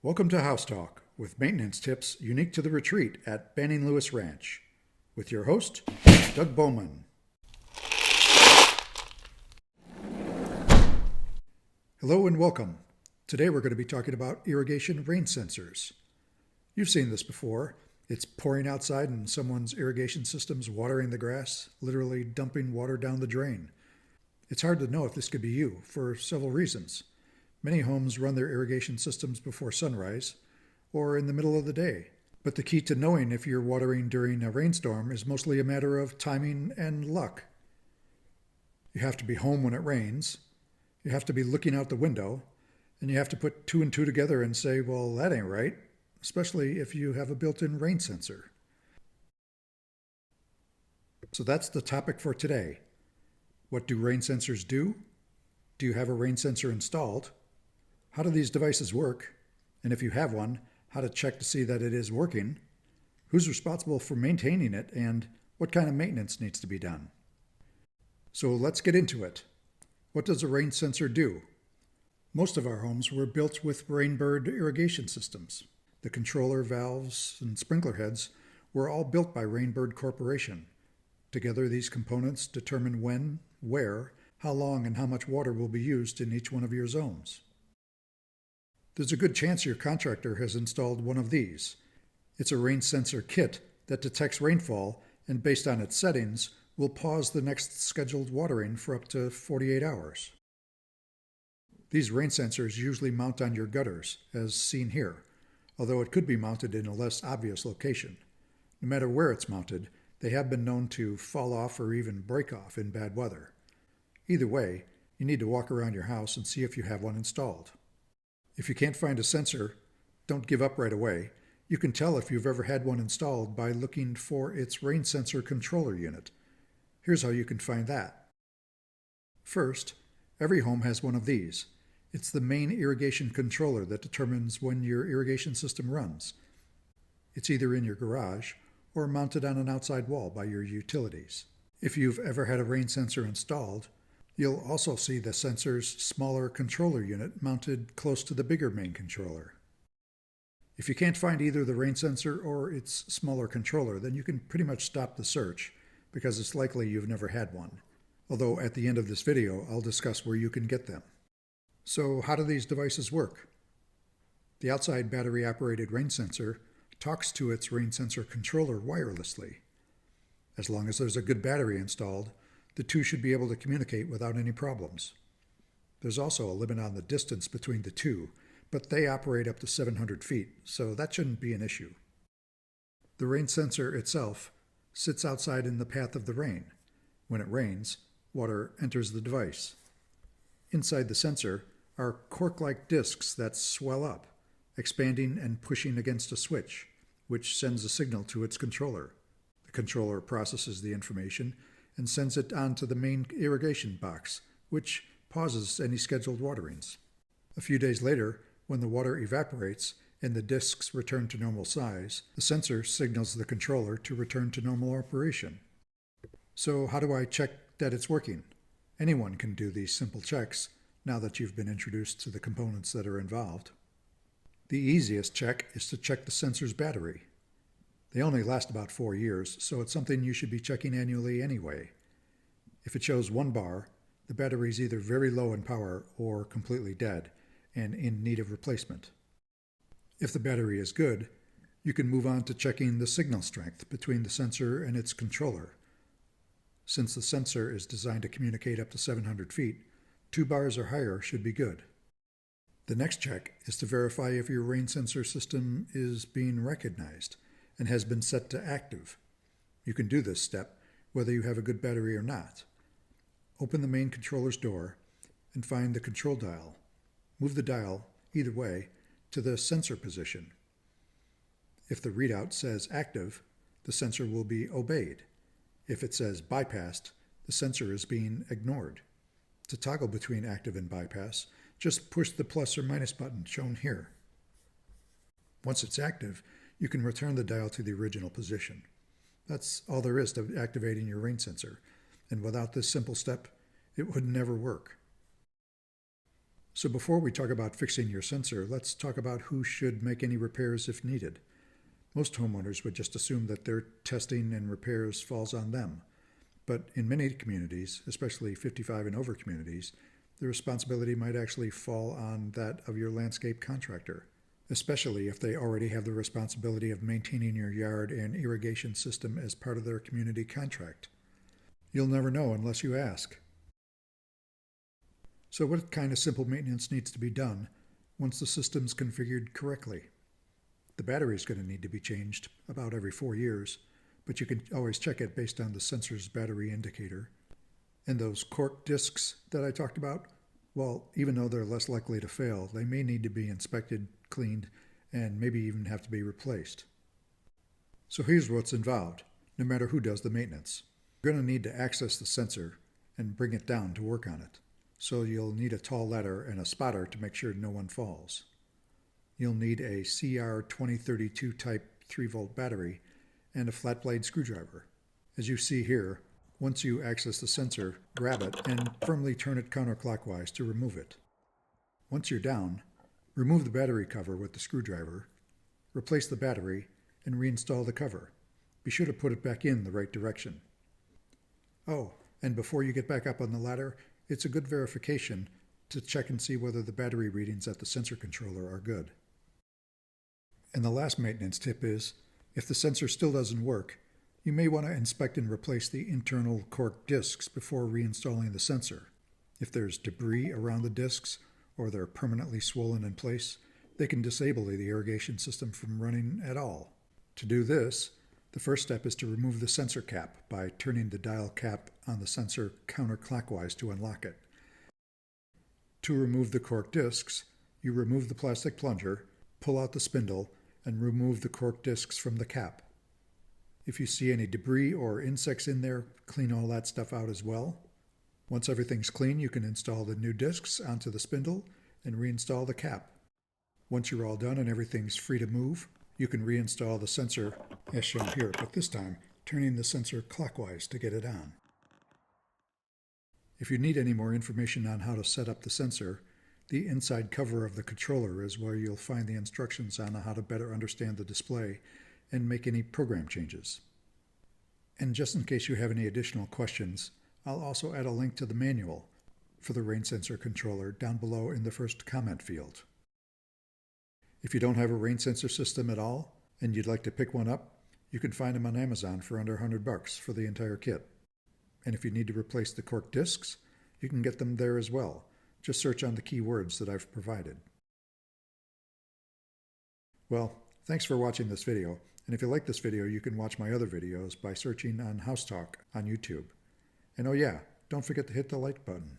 Welcome to House Talk, with maintenance tips unique to the retreat at Banning Lewis Ranch, with your host, Doug Bowman. Hello and welcome. Today we're going to be talking about irrigation rain sensors. You've seen this before. It's pouring outside and someone's irrigation system's watering the grass, literally dumping water down the drain. It's hard to know if this could be you for several reasons. Many homes run their irrigation systems before sunrise or in the middle of the day. But the key to knowing if you're watering during a rainstorm is mostly a matter of timing and luck. You have to be home when it rains, you have to be looking out the window, and you have to put two and two together and say, well, that ain't right, especially if you have a built-in rain sensor. So that's the topic for today. What do rain sensors do? Do you have a rain sensor installed? How do these devices work? And if you have one, how to check to see that it is working? Who's responsible for maintaining it? And what kind of maintenance needs to be done? So let's get into it. What does a rain sensor do? Most of our homes were built with RainBird irrigation systems. The controller, valves, and sprinkler heads were all built by RainBird Corporation. Together, these components determine when, where, how long, and how much water will be used in each one of your zones. There's a good chance your contractor has installed one of these. It's a rain sensor kit that detects rainfall and, based on its settings, will pause the next scheduled watering for up to 48 hours. These rain sensors usually mount on your gutters, as seen here, although it could be mounted in a less obvious location. No matter where it's mounted, they have been known to fall off or even break off in bad weather. Either way, you need to walk around your house and see if you have one installed. If you can't find a sensor, don't give up right away. You can tell if you've ever had one installed by looking for its rain sensor controller unit. Here's how you can find that. First, every home has one of these. It's the main irrigation controller that determines when your irrigation system runs. It's either in your garage or mounted on an outside wall by your utilities. If you've ever had a rain sensor installed, you'll also see the sensor's smaller controller unit mounted close to the bigger main controller. If you can't find either the rain sensor or its smaller controller, then you can pretty much stop the search because it's likely you've never had one. Although at the end of this video, I'll discuss where you can get them. So how do these devices work? The outside battery-operated rain sensor talks to its rain sensor controller wirelessly. As long as there's a good battery installed, the two should be able to communicate without any problems. There's also a limit on the distance between the two, but they operate up to 700 feet, so that shouldn't be an issue. The rain sensor itself sits outside in the path of the rain. When it rains, water enters the device. Inside the sensor are cork-like discs that swell up, expanding and pushing against a switch, which sends a signal to its controller. The controller processes the information and sends it on to the main irrigation box, which pauses any scheduled waterings. A few days later, when the water evaporates and the discs return to normal size, the sensor signals the controller to return to normal operation. So how do I check that it's working? Anyone can do these simple checks now that you've been introduced to the components that are involved. The easiest check is to check the sensor's battery. They only last about 4 years, so it's something you should be checking annually anyway. If it shows 1 bar, the battery is either very low in power or completely dead and in need of replacement. If the battery is good, you can move on to checking the signal strength between the sensor and its controller. Since the sensor is designed to communicate up to 700 feet, 2 bars or higher should be good. The next check is to verify if your rain sensor system is being recognized and has been set to active. You can do this step whether you have a good battery or not. Open the main controller's door and find the control dial. Move the dial, either way, to the sensor position. If the readout says active, the sensor will be obeyed. If it says bypassed, the sensor is being ignored. To toggle between active and bypass, just push the plus or minus button shown here. Once it's active, you can return the dial to the original position. That's all there is to activating your rain sensor, and without this simple step, it would never work. So before we talk about fixing your sensor, let's talk about who should make any repairs if needed. Most homeowners would just assume that their testing and repairs falls on them. But in many communities, especially 55 and over communities, the responsibility might actually fall on that of your landscape contractor, especially if they already have the responsibility of maintaining your yard and irrigation system as part of their community contract. You'll never know unless you ask. So what kind of simple maintenance needs to be done once the system's configured correctly? The battery is going to need to be changed about every 4 years, but you can always check it based on the sensor's battery indicator. And those cork discs that I talked about, well, even though they're less likely to fail, they may need to be inspected, cleaned, and maybe even have to be replaced. So here's what's involved, no matter who does the maintenance. You're going to need to access the sensor and bring it down to work on it. So you'll need a tall ladder and a spotter to make sure no one falls. You'll need a CR2032 type 3-volt battery and a flat blade screwdriver. As you see here, once you access the sensor, grab it and firmly turn it counterclockwise to remove it. Once you're down, remove the battery cover with the screwdriver, replace the battery, and reinstall the cover. Be sure to put it back in the right direction. Oh, and before you get back up on the ladder, it's a good verification to check and see whether the battery readings at the sensor controller are good. And the last maintenance tip is, if the sensor still doesn't work, you may want to inspect and replace the internal cork discs before reinstalling the sensor. If there's debris around the discs or they're permanently swollen in place, they can disable the irrigation system from running at all. To do this, the first step is to remove the sensor cap by turning the dial cap on the sensor counterclockwise to unlock it. To remove the cork discs, you remove the plastic plunger, pull out the spindle, and remove the cork discs from the cap. If you see any debris or insects in there, clean all that stuff out as well. Once everything's clean, you can install the new discs onto the spindle and reinstall the cap. Once you're all done and everything's free to move, you can reinstall the sensor as shown here, but this time turning the sensor clockwise to get it on. If you need any more information on how to set up the sensor, the inside cover of the controller is where you'll find the instructions on how to better understand the display and make any program changes. And just in case you have any additional questions, I'll also add a link to the manual for the rain sensor controller down below in the first comment field. If you don't have a rain sensor system at all and you'd like to pick one up, you can find them on Amazon for under $100 for the entire kit. And if you need to replace the cork discs, you can get them there as well. Just search on the keywords that I've provided. Well, thanks for watching this video. And if you like this video, you can watch my other videos by searching on House Talk on YouTube. And oh yeah, don't forget to hit the like button.